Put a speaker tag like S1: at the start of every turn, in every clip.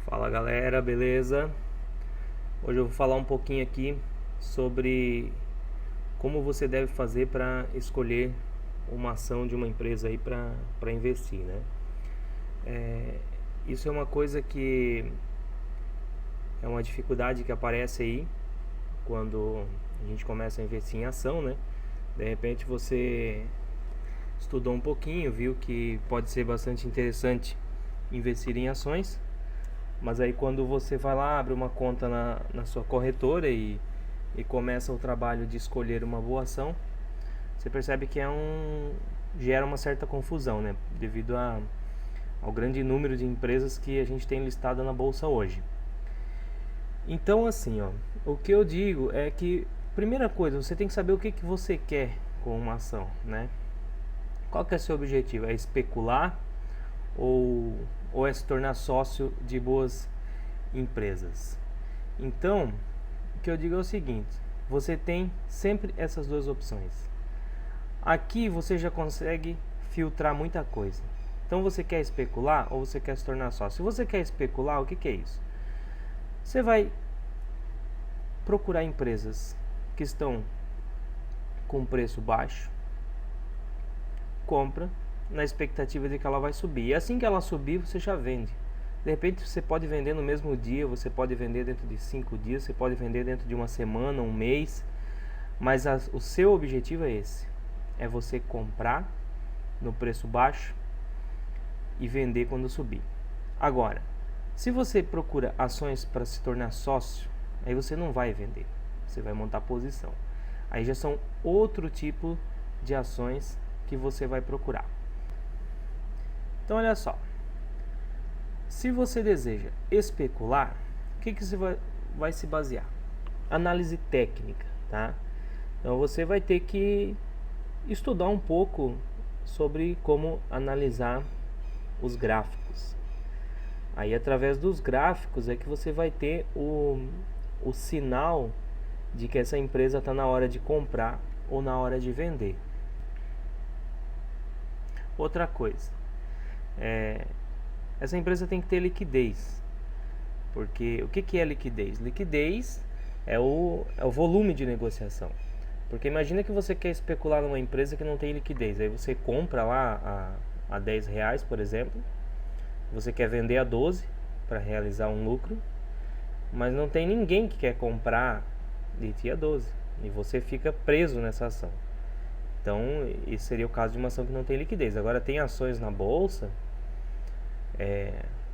S1: Fala galera, beleza? Hoje eu vou falar um pouquinho aqui sobre como você deve fazer para escolher uma ação de uma empresa aí para investir, né? Isso é uma coisa que é uma dificuldade que aparece aí quando a gente começa a investir em ação, né? De repente você estudou um pouquinho, viu que pode ser bastante interessante investir em ações. Mas aí quando você vai lá, abre uma conta na sua corretora e começa o trabalho de escolher uma boa ação, você percebe que gera uma certa confusão, né? Devido ao grande número de empresas que a gente tem listada na bolsa hoje. Então assim, ó, o que eu digo é que, primeira coisa, você tem que saber o que você quer com uma ação, né? Qual que é o seu objetivo? É especular ou é se tornar sócio de boas empresas? Então, o que eu digo é o seguinte: você tem sempre essas duas opções. Aqui você já consegue filtrar muita coisa. Então, você quer especular ou você quer se tornar sócio? Se você quer especular, o que é isso? Você vai procurar empresas que estão com preço baixo, compra na expectativa de que ela vai subir. E assim que ela subir, você já vende. De repente você pode vender no mesmo dia, você pode vender dentro de 5 dias, você pode vender dentro de uma semana, um mês. Mas o seu objetivo é esse. É você comprar no preço baixo e vender quando subir. Agora, se você procura ações para se tornar sócio, aí você não vai vender. Você vai montar posição. Aí já são outro tipo de ações que você vai procurar. Então olha só, se você deseja especular, o que você vai se basear? Análise técnica, tá? Então você vai ter que estudar um pouco sobre como analisar os gráficos. Aí através dos gráficos é que você vai ter o sinal de que essa empresa está na hora de comprar ou na hora de vender. Outra coisa, essa empresa tem que ter liquidez. Porque o que é liquidez? Liquidez é o volume de negociação. Porque imagina que você quer especular numa empresa que não tem liquidez. Aí você compra lá a R$10, por exemplo. Você quer vender a 12 para realizar um lucro. Mas não tem ninguém que quer comprar de ti a 12. E você fica preso nessa ação. Então, esse seria o caso de uma ação que não tem liquidez. Agora, tem ações na bolsa,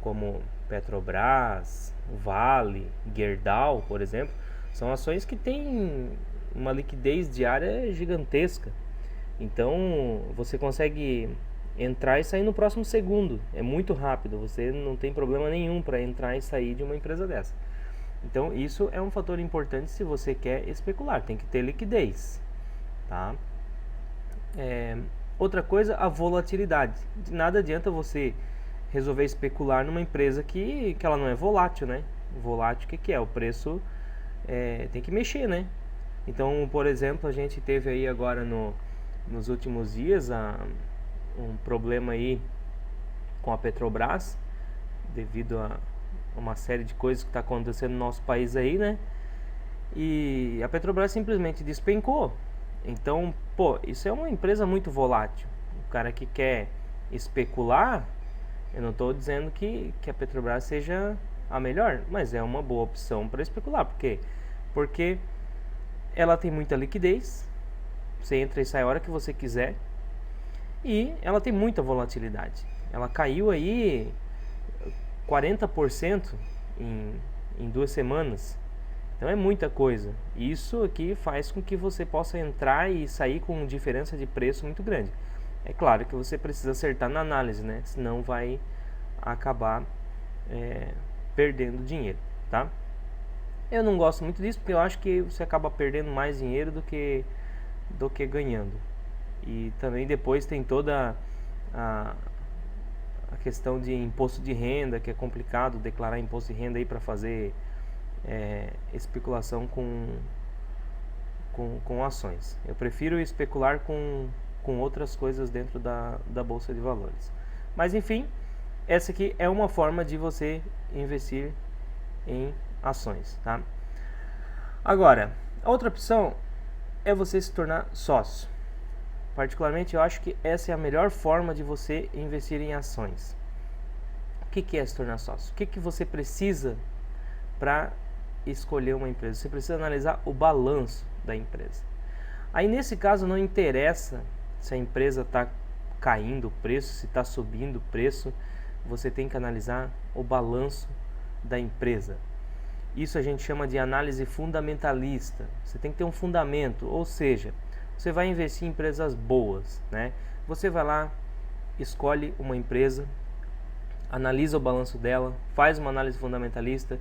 S1: como Petrobras, Vale, Gerdau, por exemplo. São ações que têm uma liquidez diária gigantesca. Então, você consegue entrar e sair no próximo segundo. É muito rápido. Você não tem problema nenhum para entrar e sair de uma empresa dessa. Então, isso é um fator importante se você quer especular. Tem que ter liquidez, tá? Outra coisa, a volatilidade. De nada adianta você resolver especular numa empresa que ela não é volátil, né? Volátil, o que é? O preço tem que mexer, né? Então, por exemplo, a gente teve aí agora nos últimos dias um problema aí com a Petrobras, devido a uma série de coisas que está acontecendo no nosso país aí, né? E a Petrobras simplesmente despencou. Então, isso é uma empresa muito volátil. O cara que quer especular, eu não estou dizendo que a Petrobras seja a melhor, mas é uma boa opção para especular. Por quê? Porque ela tem muita liquidez, você entra e sai a hora que você quiser, e ela tem muita volatilidade. Ela caiu aí 40% em 2 semanas. Então é muita coisa. Isso aqui faz com que você possa entrar e sair com diferença de preço muito grande. É claro que você precisa acertar na análise, né? Senão vai acabar perdendo dinheiro, tá? Eu não gosto muito disso porque eu acho que você acaba perdendo mais dinheiro do que ganhando. E também depois tem toda a questão de imposto de renda, que é complicado declarar imposto de renda aí para fazer especulação com ações. Eu prefiro especular com outras coisas dentro da bolsa de valores. Mas enfim, essa aqui é uma forma de você investir em ações, tá? Agora, a outra opção é você se tornar sócio. Particularmente, eu acho que essa é a melhor forma de você investir em ações. O que é se tornar sócio? O que você precisa para escolher uma empresa? Você precisa analisar o balanço da empresa. Aí, nesse caso, não interessa se a empresa está caindo o preço, se está subindo o preço, você tem que analisar o balanço da empresa. Isso a gente chama de análise fundamentalista. Você tem que ter um fundamento, ou seja, você vai investir em empresas boas, né? Você vai lá, escolhe uma empresa, analisa o balanço dela, faz uma análise fundamentalista,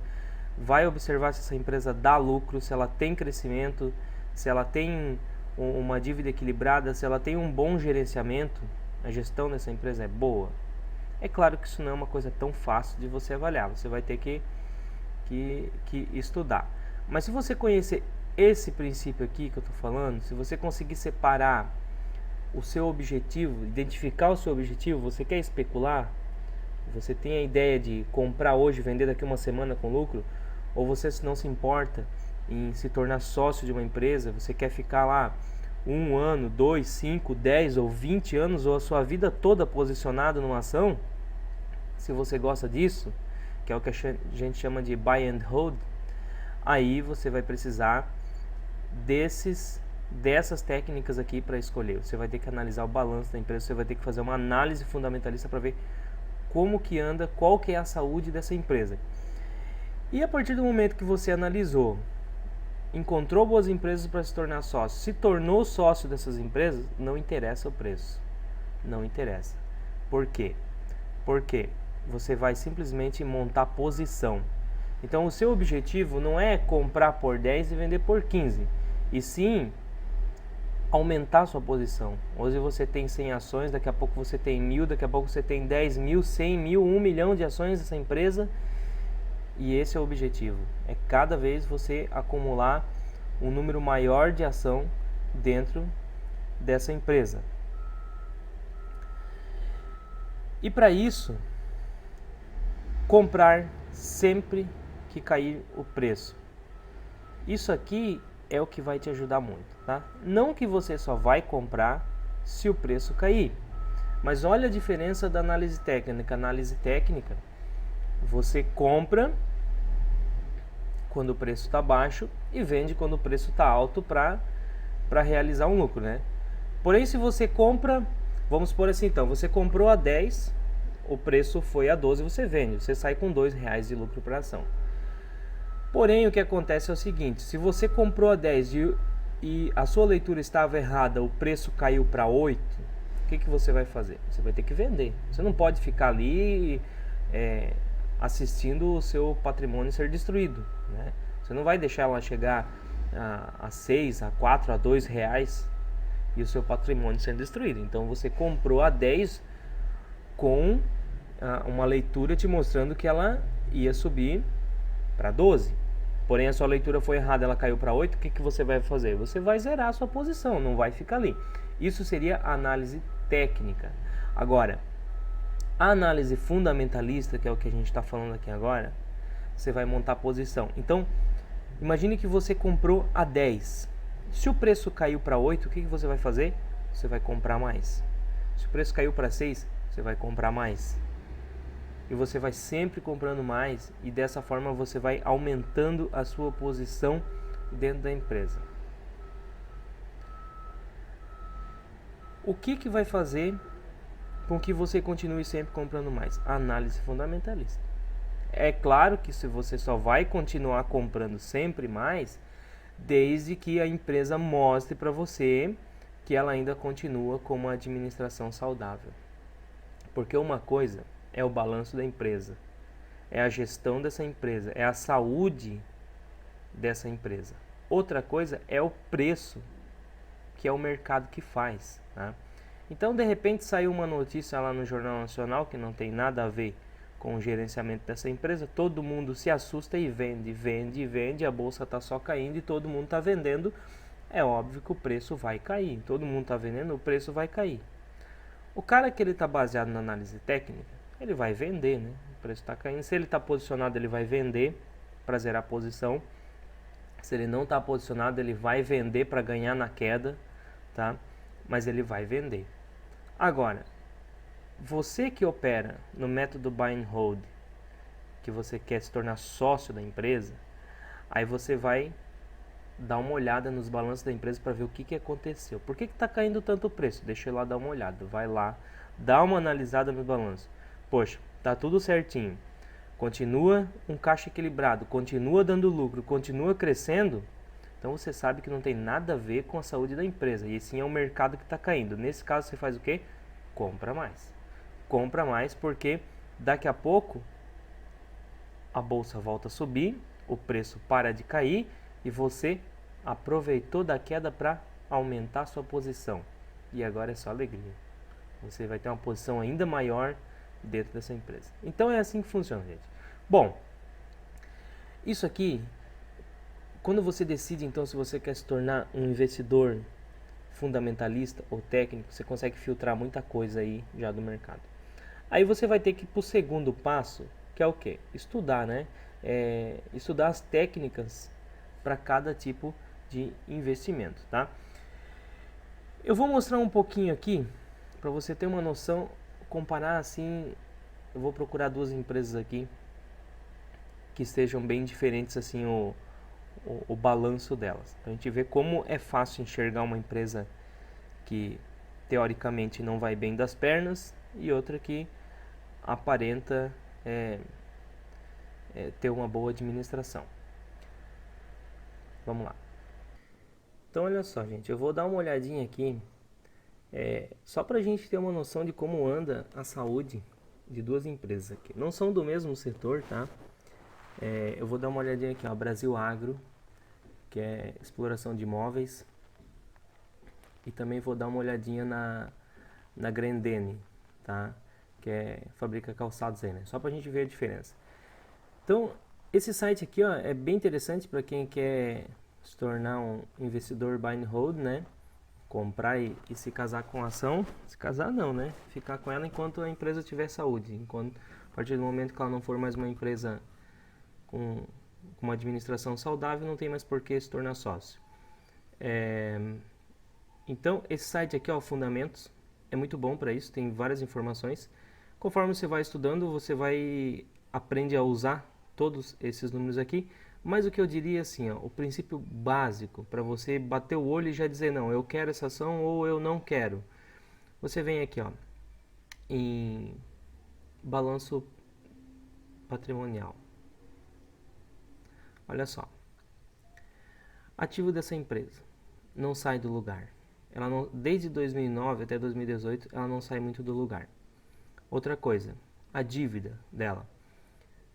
S1: vai observar se essa empresa dá lucro, se ela tem crescimento, se ela tem uma dívida equilibrada, se ela tem um bom gerenciamento, a gestão dessa empresa é boa. É claro que isso não é uma coisa tão fácil de você avaliar, você vai ter que estudar. Mas se você conhecer esse princípio aqui que eu estou falando, se você conseguir separar o seu objetivo, identificar o seu objetivo, você quer especular, você tem a ideia de comprar hoje e vender daqui a uma semana com lucro, ou você não se importa em se tornar sócio de uma empresa, você quer ficar lá 1 ano, 2, 5, 10 ou 20 anos, ou a sua vida toda posicionado numa ação, se você gosta disso, que é o que a gente chama de buy and hold, aí você vai precisar dessas técnicas aqui para escolher. Você vai ter que analisar o balanço da empresa, você vai ter que fazer uma análise fundamentalista para ver como que anda, qual que é a saúde dessa empresa. E a partir do momento que você analisou, encontrou boas empresas para se tornar sócio, se tornou sócio dessas empresas, não interessa o preço. Não interessa. Por quê? Porque você vai simplesmente montar posição. Então o seu objetivo não é comprar por 10 e vender por 15, e sim aumentar sua posição. Hoje você tem 100 ações, daqui a pouco você tem 1000, daqui a pouco você tem 10 mil, 100 mil, 1 milhão de ações dessa empresa. E esse é o objetivo, é cada vez você acumular um número maior de ação dentro dessa empresa. E para isso, comprar sempre que cair o preço. Isso aqui é o que vai te ajudar muito, tá? Não que você só vai comprar se o preço cair, mas olha a diferença da análise técnica. Análise técnica, você compra quando o preço está baixo e vende quando o preço está alto para realizar um lucro, né? Porém, se você compra, vamos supor assim, então, você comprou a 10, o preço foi a 12, você vende, você sai com R$2 de lucro por ação. Porém, o que acontece é o seguinte, se você comprou a 10 e a sua leitura estava errada, o preço caiu para 8, o que você vai fazer? Você vai ter que vender. Você não pode ficar ali assistindo o seu patrimônio ser destruído, né? Você não vai deixar ela chegar a 6, a 4, a R$2 e o seu patrimônio sendo destruído. Então você comprou a 10 com uma leitura te mostrando que ela ia subir para 12. Porém a sua leitura foi errada, ela caiu para 8, o que você vai fazer? Você vai zerar a sua posição, não vai ficar ali. Isso seria a análise técnica. Agora, a análise fundamentalista, que é o que a gente está falando aqui agora, você vai montar posição. Então, imagine que você comprou a 10. Se o preço caiu para 8, o que você vai fazer? Você vai comprar mais. Se o preço caiu para 6, você vai comprar mais. E você vai sempre comprando mais, e dessa forma você vai aumentando a sua posição dentro da empresa. O que vai fazer com que você continue sempre comprando mais? A análise fundamentalista. É claro que se você só vai continuar comprando sempre mais, desde que a empresa mostre para você que ela ainda continua com uma administração saudável. Porque uma coisa é o balanço da empresa, é a gestão dessa empresa, é a saúde dessa empresa. Outra coisa é o preço, que é o mercado que faz, tá? Então, de repente, saiu uma notícia lá no Jornal Nacional que não tem nada a ver com o gerenciamento dessa empresa, todo mundo se assusta e vende, a bolsa está só caindo e todo mundo está vendendo, é óbvio que o preço vai cair, todo mundo está vendendo, o preço vai cair. O cara que ele está baseado na análise técnica, ele vai vender, né? O preço está caindo. Se ele está posicionado, ele vai vender para zerar a posição. Se ele não está posicionado, ele vai vender para ganhar na queda, tá? Mas ele vai vender. Agora, você que opera no método Buy and Hold, que você quer se tornar sócio da empresa, aí você vai dar uma olhada nos balanços da empresa para ver o que aconteceu. Por que está caindo tanto o preço? Deixa eu ir lá dar uma olhada. Vai lá, dá uma analisada no balanço. Poxa, tá tudo certinho. Continua um caixa equilibrado, continua dando lucro, continua crescendo. Então você sabe que não tem nada a ver com a saúde da empresa. E sim é o mercado que está caindo. Nesse caso você faz o quê? Compra mais. Compra mais porque daqui a pouco a bolsa volta a subir, o preço para de cair e você aproveitou da queda para aumentar sua posição. E agora é só alegria. Você vai ter uma posição ainda maior dentro dessa empresa. Então é assim que funciona, gente. Bom, isso aqui, quando você decide então se você quer se tornar um investidor fundamentalista ou técnico, você consegue filtrar muita coisa aí já do mercado. Aí você vai ter que ir para o segundo passo, que é o quê? Estudar, né? Estudar as técnicas para cada tipo de investimento, tá? Eu vou mostrar um pouquinho aqui para você ter uma noção, comparar assim. Eu vou procurar duas empresas aqui que estejam bem diferentes assim o balanço delas. Pra gente ver como é fácil enxergar uma empresa que teoricamente não vai bem das pernas e outra que aparenta ter uma boa administração. Vamos lá. Então olha só, gente, eu vou dar uma olhadinha aqui só para a gente ter uma noção de como anda a saúde de duas empresas aqui. Não são do mesmo setor, tá? Eu vou dar uma olhadinha aqui, ó, Brasil Agro, que é exploração de imóveis, e também vou dar uma olhadinha na Grendene, tá? Que fabrica calçados aí, né? Só pra gente ver a diferença. Então, esse site aqui, ó, é bem interessante para quem quer se tornar um investidor buy and hold, né? Comprar e se casar com a ação. Se casar não, né? Ficar com ela enquanto a empresa tiver saúde. A partir do momento que ela não for mais uma empresa com uma administração saudável, não tem mais por que se tornar sócio. Então, esse site aqui, ó, Fundamentos, é muito bom para isso, tem várias informações. Conforme você vai estudando, você vai aprender a usar todos esses números aqui. Mas o que eu diria assim, ó, o princípio básico para você bater o olho e já dizer não, eu quero essa ação ou eu não quero. Você vem aqui, ó, em balanço patrimonial. Olha só. Ativo dessa empresa não sai do lugar. Ela não, desde 2009 até 2018, ela não sai muito do lugar. Outra coisa, a dívida dela.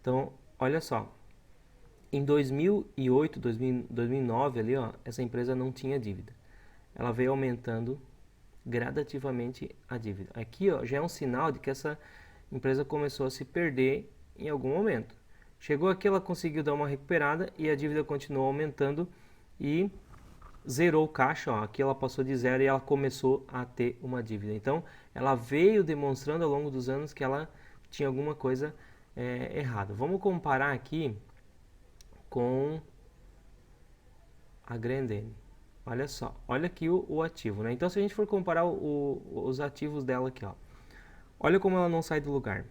S1: Então, olha só. Em 2008, 2009 ali, ó, essa empresa não tinha dívida. Ela veio aumentando gradativamente a dívida. Aqui, ó, já é um sinal de que essa empresa começou a se perder em algum momento. Chegou aqui, ela conseguiu dar uma recuperada e a dívida continuou aumentando e zerou o caixa. Ó, aqui ela passou de zero e ela começou a ter uma dívida. Então, ela veio demonstrando ao longo dos anos que ela tinha alguma coisa errada. Vamos comparar aqui com a Grendene. Olha só, olha aqui o ativo, né? Então, se a gente for comparar os ativos dela aqui, ó, olha como ela não sai do lugar.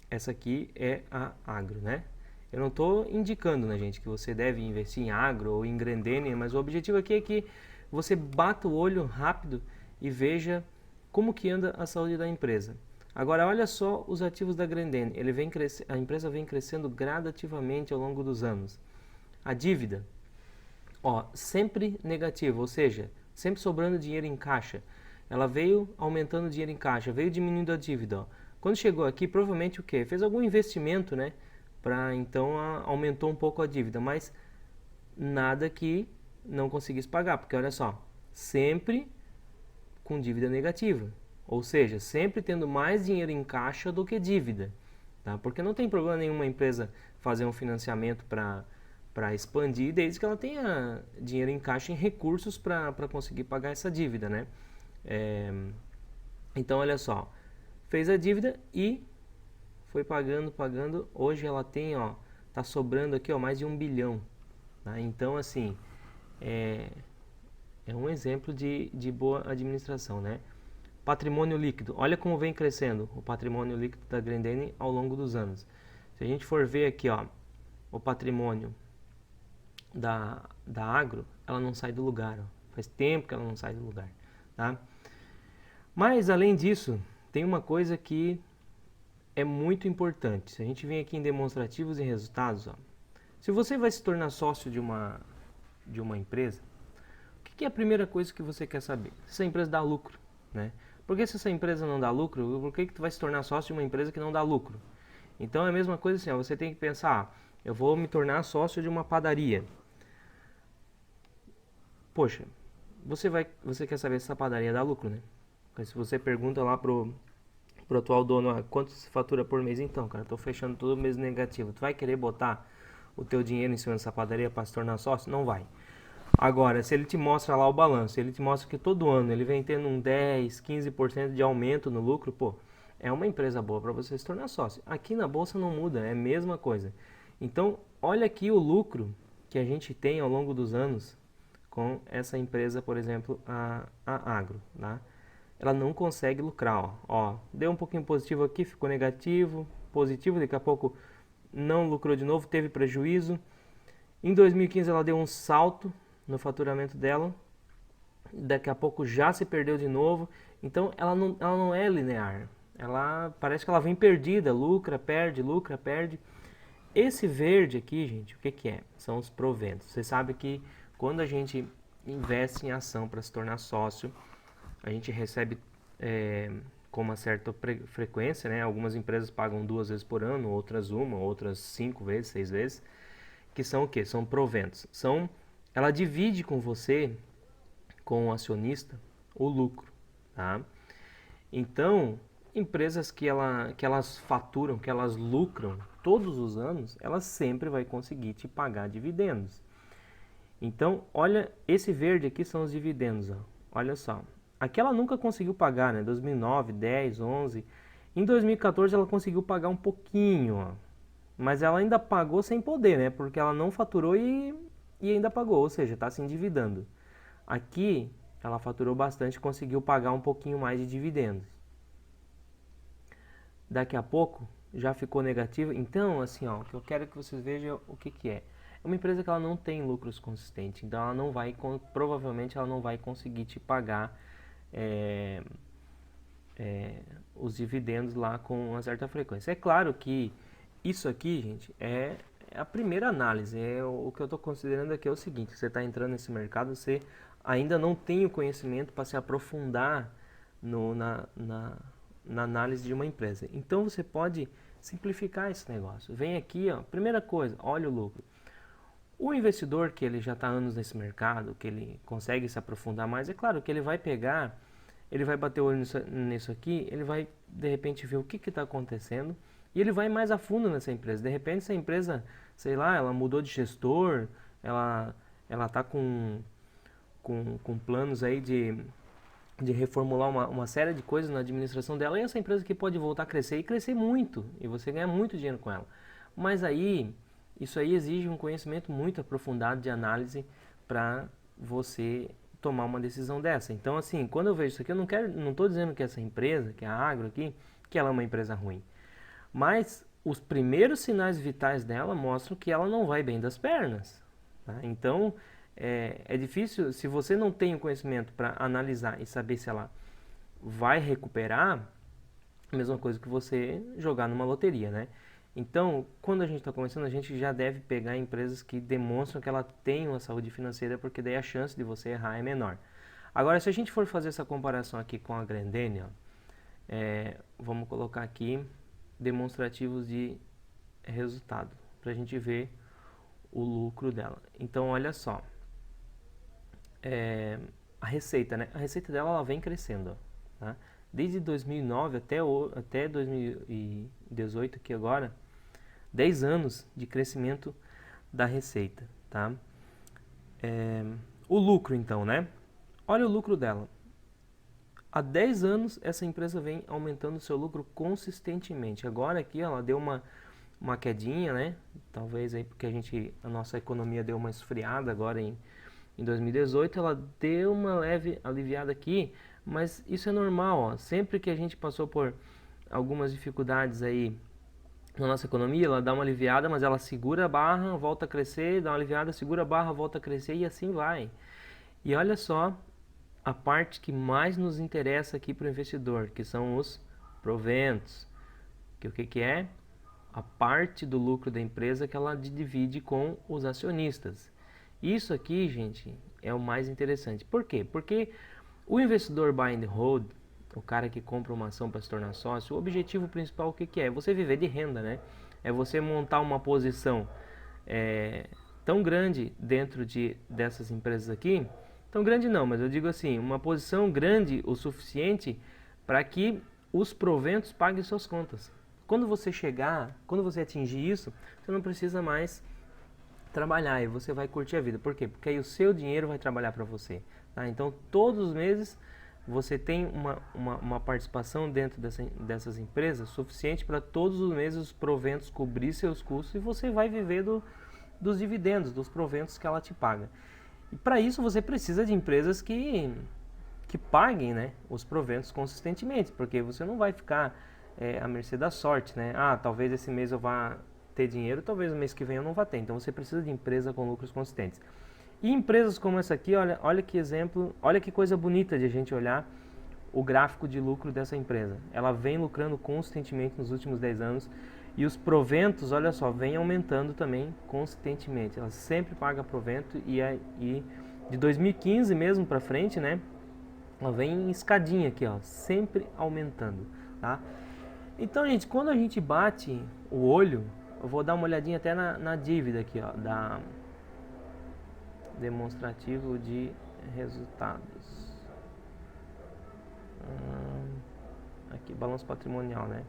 S1: Essa aqui é a Agro, né? Eu não estou indicando, né, gente, que você deve investir em Agro ou em Grendene, mas o objetivo aqui é que você bata o olho rápido e veja como que anda a saúde da empresa. Agora, olha só os ativos da Grendene. A empresa vem crescendo gradativamente ao longo dos anos. A dívida, ó, sempre negativa, ou seja, sempre sobrando dinheiro em caixa. Ela veio aumentando o dinheiro em caixa, veio diminuindo a dívida, ó. Quando chegou aqui, provavelmente o quê? Fez algum investimento, né? Então aumentou um pouco a dívida, mas nada que não conseguisse pagar, porque olha só, sempre com dívida negativa, ou seja, sempre tendo mais dinheiro em caixa do que dívida, tá? Porque não tem problema nenhuma empresa fazer um financiamento para expandir, desde que ela tenha dinheiro em caixa, em recursos para conseguir pagar essa dívida, né? Então olha só, fez a dívida e foi pagando, hoje ela tem, ó, tá sobrando aqui, ó, mais de 1 bilhão, tá? Então, assim, é um exemplo de boa administração, né? Patrimônio líquido, olha como vem crescendo o patrimônio líquido da Grendene ao longo dos anos. Se a gente for ver aqui, ó, o patrimônio da Agro, ela não sai do lugar, ó. Faz tempo que ela não sai do lugar, tá? Mas, além disso, tem uma coisa que é muito importante. Se a gente vem aqui em demonstrativos e resultados, ó, se você vai se tornar sócio de uma empresa, o que é a primeira coisa que você quer saber? Se essa empresa dá lucro, né? Porque se essa empresa não dá lucro, por que tu vai se tornar sócio de uma empresa que não dá lucro? Então é a mesma coisa assim, ó, você tem que pensar, eu vou me tornar sócio de uma padaria. Poxa, você quer saber se essa padaria dá lucro, né? Porque se você pergunta lá pro atual dono, quanto se fatura por mês, então, cara, tô fechando todo mês negativo. Tu vai querer botar o teu dinheiro em cima dessa padaria para se tornar sócio? Não vai. Agora, se ele te mostra lá o balanço, ele te mostra que todo ano ele vem tendo um 10, 15% de aumento no lucro, pô, é uma empresa boa para você se tornar sócio. Aqui na bolsa não muda, é a mesma coisa. Então, olha aqui o lucro que a gente tem ao longo dos anos com essa empresa, por exemplo, a Agro, tá? Ela não consegue lucrar, ó, deu um pouquinho positivo aqui, ficou negativo, positivo, daqui a pouco não lucrou de novo, teve prejuízo. Em 2015 ela deu um salto no faturamento dela, daqui a pouco já se perdeu de novo, então ela não é linear, ela parece que ela vem perdida, lucra, perde. Esse verde aqui, gente, o que é? São os proventos. Você sabe que quando a gente investe em ação para se tornar sócio, a gente recebe com uma certa frequência, né? Algumas empresas pagam 2 vezes por ano, outras uma, outras 5 vezes, 6 vezes, que são o quê? São proventos. Ela divide com você, com o acionista, o lucro, tá? Então, empresas que elas faturam, que elas lucram todos os anos, elas sempre vai conseguir te pagar dividendos. Então, olha, esse verde aqui são os dividendos, ó. Olha só. Aqui ela nunca conseguiu pagar, né? 2009, 10, 11. Em 2014 ela conseguiu pagar um pouquinho, ó. Mas ela ainda pagou sem poder, né? Porque ela não faturou e ainda pagou, ou seja, está se endividando. Aqui ela faturou bastante e conseguiu pagar um pouquinho mais de dividendos. Daqui a pouco já ficou negativo. Então, assim, ó, o que eu quero que vocês vejam o que é. É uma empresa que ela não tem lucros consistentes, então ela não vai, provavelmente ela não vai conseguir te pagar os dividendos lá com uma certa frequência. É claro que isso aqui, gente, é a primeira análise. O que eu estou considerando aqui é o seguinte: você está entrando nesse mercado, você ainda não tem o conhecimento para se aprofundar na análise de uma empresa. Então você pode simplificar esse negócio. Vem aqui, ó, primeira coisa, olha o lucro. O investidor que ele já está há anos nesse mercado, que ele consegue se aprofundar mais, é claro que ele vai pegar, ele vai bater o olho nisso aqui, ele vai de repente ver o que está acontecendo e ele vai mais a fundo nessa empresa. De repente essa empresa, sei lá, ela mudou de gestor, ela está com planos aí de reformular uma série de coisas na administração dela, e essa empresa aqui pode voltar a crescer e crescer muito, e você ganhar muito dinheiro com ela. Mas aí, isso aí exige um conhecimento muito aprofundado de análise para você tomar uma decisão dessa. Então, assim, quando eu vejo isso aqui, eu não estou dizendo que essa empresa, que é a Agro aqui, que ela é uma empresa ruim. Mas os primeiros sinais vitais dela mostram que ela não vai bem das pernas, tá? Então, é difícil, se você não tem o conhecimento para analisar e saber se ela vai recuperar, a mesma coisa que você jogar numa loteria, né? Então, quando a gente está começando, a gente já deve pegar empresas que demonstram que ela tem uma saúde financeira, porque daí a chance de você errar é menor. Agora, se a gente for fazer essa comparação aqui com a Grendene, ó, vamos colocar aqui demonstrativos de resultado, para a gente ver o lucro dela. Então, olha só. A receita, né? A receita dela ela vem crescendo, ó, tá? Desde 2009 até 2018 aqui agora, 10 anos de crescimento da receita, tá? O lucro então, né? Olha o lucro dela. há 10 anos essa empresa vem aumentando o seu lucro consistentemente. Agora aqui ela deu uma quedinha, né? Talvez aí porque a nossa economia deu uma esfriada agora em 2018, ela deu uma leve aliviada aqui, mas isso é normal, ó. Sempre que a gente passou por algumas dificuldades aí na nossa economia, ela dá uma aliviada, mas ela segura a barra, volta a crescer, dá uma aliviada, segura a barra, volta a crescer e assim vai. E olha só a parte que mais nos interessa aqui para o investidor, que são os proventos. Que o que é? A parte do lucro da empresa que ela divide com os acionistas. Isso aqui, gente, é o mais interessante. Por quê? Porque o investidor buy and hold, o cara que compra uma ação para se tornar sócio, o objetivo principal o que é? Você viver de renda, né? É você montar uma posição tão grande dentro dessas empresas aqui. Tão grande não, mas eu digo assim, uma posição grande o suficiente para que os proventos paguem suas contas. Quando você atingir isso, você não precisa mais trabalhar e você vai curtir a vida. Por quê? Porque aí o seu dinheiro vai trabalhar para você. Tá? Então, todos os meses você tem uma participação dentro dessas empresas suficiente para todos os meses os proventos cobrir seus custos e você vai viver dos dividendos, dos proventos que ela te paga. E para isso você precisa de empresas que paguem, né, os proventos consistentemente, porque você não vai ficar à mercê da sorte, né? Ah, talvez esse mês eu vá ter dinheiro, talvez o mês que vem eu não vá ter. Então você precisa de empresa com lucros consistentes. E empresas como essa aqui, olha que exemplo, olha que coisa bonita de a gente olhar o gráfico de lucro dessa empresa. Ela vem lucrando consistentemente nos últimos 10 anos e os proventos, olha só, vem aumentando também consistentemente. Ela sempre paga provento e de 2015 mesmo para frente, né? Ela vem em escadinha aqui, ó, sempre aumentando, tá? Então, gente, quando a gente bate o olho, eu vou dar uma olhadinha até na dívida aqui, ó, da demonstrativo de resultados. Aqui, balanço patrimonial, né?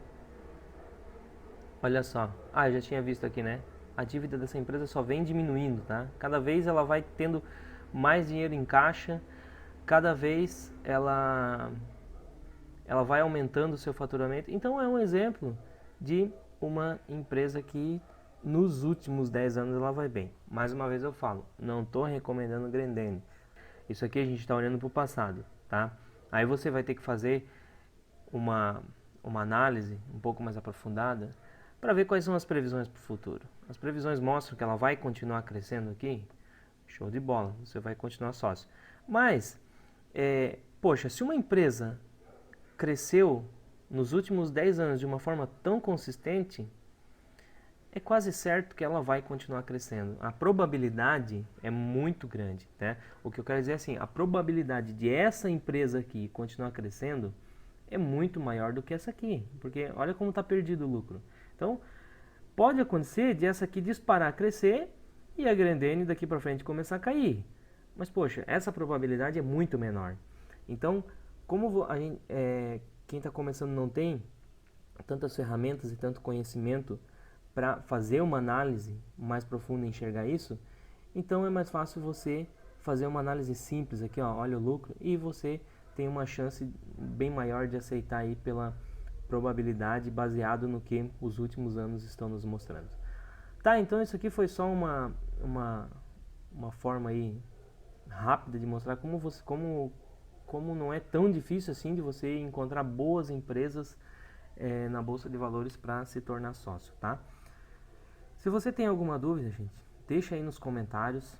S1: Olha só. Ah, eu já tinha visto aqui, né? A dívida dessa empresa só vem diminuindo, tá? Cada vez ela vai tendo mais dinheiro em caixa, cada vez ela vai aumentando o seu faturamento. Então é um exemplo de uma empresa que nos últimos 10 anos ela vai bem. Mais uma vez eu falo, não estou recomendando Grendene. Isso aqui a gente está olhando para o passado, tá? Aí você vai ter que fazer uma análise um pouco mais aprofundada para ver quais são as previsões para o futuro. As previsões mostram que ela vai continuar crescendo aqui. Show de bola, você vai continuar sócio. Mas, poxa, se uma empresa cresceu nos últimos 10 anos de uma forma tão consistente, é quase certo que ela vai continuar crescendo. A probabilidade é muito grande, né? O que eu quero dizer é assim, a probabilidade de essa empresa aqui continuar crescendo é muito maior do que essa aqui, porque olha como está perdido o lucro. Então, pode acontecer de essa aqui disparar, crescer e a Grendene daqui para frente começar a cair. Mas, poxa, essa probabilidade é muito menor. Então, como quem está começando não tem tantas ferramentas e tanto conhecimento para fazer uma análise mais profunda e enxergar isso, então é mais fácil você fazer uma análise simples aqui, ó, olha o lucro, e você tem uma chance bem maior de aceitar aí pela probabilidade baseado no que os últimos anos estão nos mostrando. Tá, então isso aqui foi só uma forma aí rápida de mostrar como não é tão difícil assim de você encontrar boas empresas na Bolsa de Valores para se tornar sócio, tá? Se você tem alguma dúvida, gente, deixa aí nos comentários.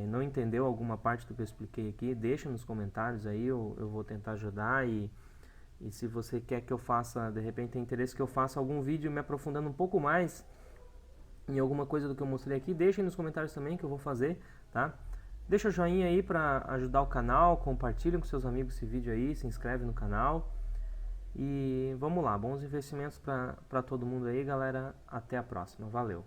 S1: Não entendeu alguma parte do que eu expliquei aqui, deixa nos comentários aí, eu vou tentar ajudar e se você quer que eu faça, de repente tem interesse que eu faça algum vídeo me aprofundando um pouco mais em alguma coisa do que eu mostrei aqui, deixa aí nos comentários também que eu vou fazer, tá? Deixa o joinha aí para ajudar o canal, compartilha com seus amigos esse vídeo aí, se inscreve no canal e vamos lá, bons investimentos para todo mundo aí, galera, até a próxima, valeu!